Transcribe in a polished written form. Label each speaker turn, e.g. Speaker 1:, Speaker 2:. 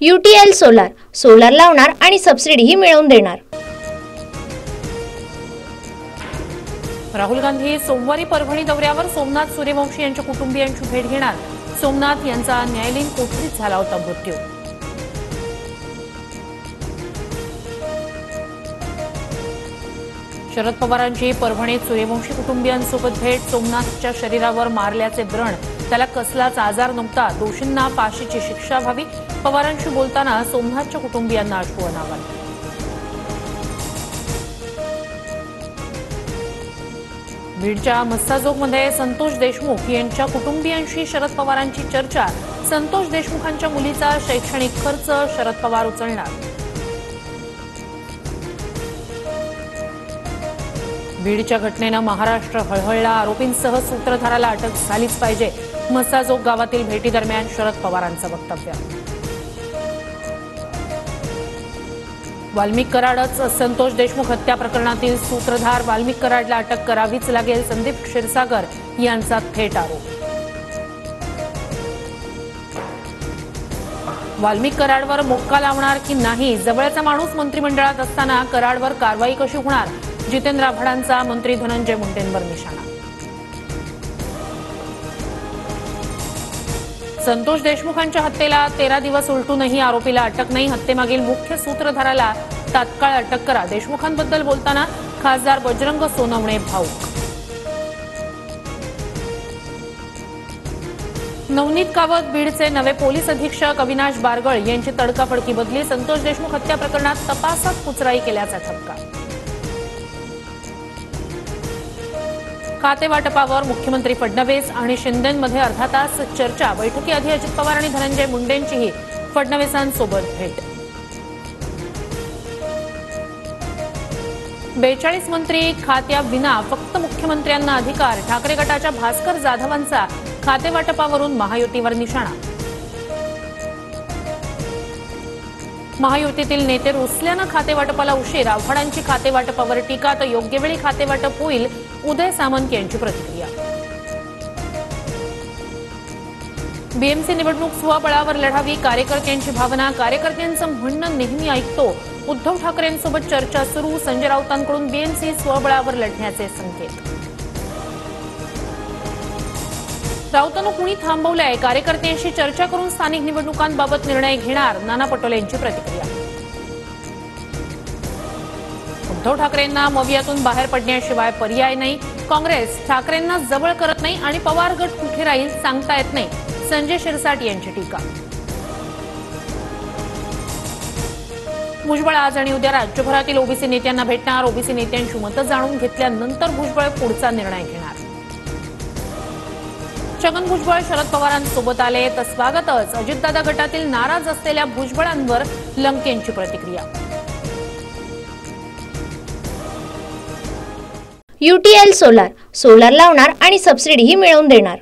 Speaker 1: UTL solar लावणार आणि सबसिडीही मिळवून देणार।
Speaker 2: राहुल गांधी सोमवारी परभणी दौऱ्यावर सोमनाथ सूर्यवंशी यांच्या कुटुंबियांची भेट घेणार। सोमनाथ यांचा न्यायालयीन कोठडीत झाला होता मृत्यू। शरद पवारांची परभणीत सूर्यवंशी कुटुंबियांसोबत भेट। सोमनाथच्या शरीरावर मारल्याचे व्रण, त्याला कसलाच आजार नव्हता, दोषींना फाशीची शिक्षा व्हावी। पवारांशी बोलताना सोमनाथच्या कुटुंबियांना अश्रू अनावर। बीडच्या मस्साजोगमध्ये संतोष देशमुख यांच्या कुटुंबियांशी शरद पवारांची चर्चा। संतोष देशमुखांच्या मुलीचा शैक्षणिक खर्च शरद पवार उचलणार। बीडच्या घटनेनं महाराष्ट्र हळहळला, आरोपींसह सूत्रधाराला अटक झालीच पाहिजे। मस्साजोग गावातील भेटीदरम्यान शरद पवारांचं वक्तव्य। वाल्मिक कराडच संतोष देशमुख हत्या प्रकरणातील सूत्रधार, वाल्मिक कराडला अटक करावीच लागेल, संदीप क्षीरसागर यांचा थेट आरोप। वाल्मिक कराडवर मोक्का लावणार की नाही, जवळचा माणूस मंत्रिमंडळात असताना कराडवर कारवाई कशी होणार, जितेंद्र आव्हाडांचा मंत्री धनंजय मुंडेंवर निशाणा। संतोष देशमुखांच्या हत्येला 13 दिवस उलटूनही आरोपीला अटक नाही, हत्येमागील मुख्य सूत्रधाराला तात्काळ अटक करा। देशमुखांबद्दल बोलताना खासदार बजरंग सोनवणे भाऊक। नवनीत कावत बीडचे नवे पोलीस अधीक्षक अविनाश बारगळ यांची तडकाफडकी बदली। संतोष देशमुख हत्या प्रकरणात तपासात कुचराई केल्याचा ठपका। खातेवाटपावर मुख्यमंत्री फडणवीस आणि शिंदेंमध्ये अर्धा तास चर्चा। बैठकीआधी अजित पवार आणि धनंजय मुंडेंचीही फडणवीसांसोबत भेट। 42 मंत्री खात्याविना फक्त मुख्यमंत्र्यांना अधिकार, ठाकरे गटाच्या भास्कर जाधवांचा खातेवाटपावरून महायुतीवर निशाणा। महायुतीतील नेते रुसल्यानं खातेवाटपाला उशीर, आव्हाडांची खातेवाटपावर टीका, तर योग्य वेळी खातेवाटप होईल, उदय सामंत यांची प्रतिक्रिया। बीएमसी निवडणूक स्वबळावर लढावी, कार्यकर्त्यांची भावना, कार्यकर्त्यांचं म्हणणं नेहमी ऐकतो, उद्धव ठाकरेंसोबत चर्चा सुरू, संजय राऊतांकडून बीएमसी स्वबळावर लढण्याचे संकेत। राऊतांना कुणी थांबवलंय, कार्यकर्त्यांशी चर्चा करून स्थानिक निवडणुकांबाबत निर्णय घेणार, नाना पटोले यांची प्रतिक्रिया। उद्धव ठाकरेंना मवियातून बाहेर पडण्याशिवाय पर्याय नाही, काँग्रेस ठाकरेंना जवळ करत नाही आणि पवार गट कुठे राहील सांगता येत नाही, संजय शिरसाट यांची टीका। भुजबळ आज आणि उद्या राज्यभरातील ओबीसी नेत्यांना भेटणार, ओबीसी नेत्यांची मतं जाणून घेतल्यानंतर भुजबळ पुढचा निर्णय घेणार। छगन भुजबळ शरद पवारांसोबत आले तर स्वागतच, अजितदादा गटातील नाराज असलेल्या भुजबळांवर लंकेंची प्रतिक्रिया।
Speaker 1: UTL सोलार लावणार आणि सबसिडीही मिळवून देणार।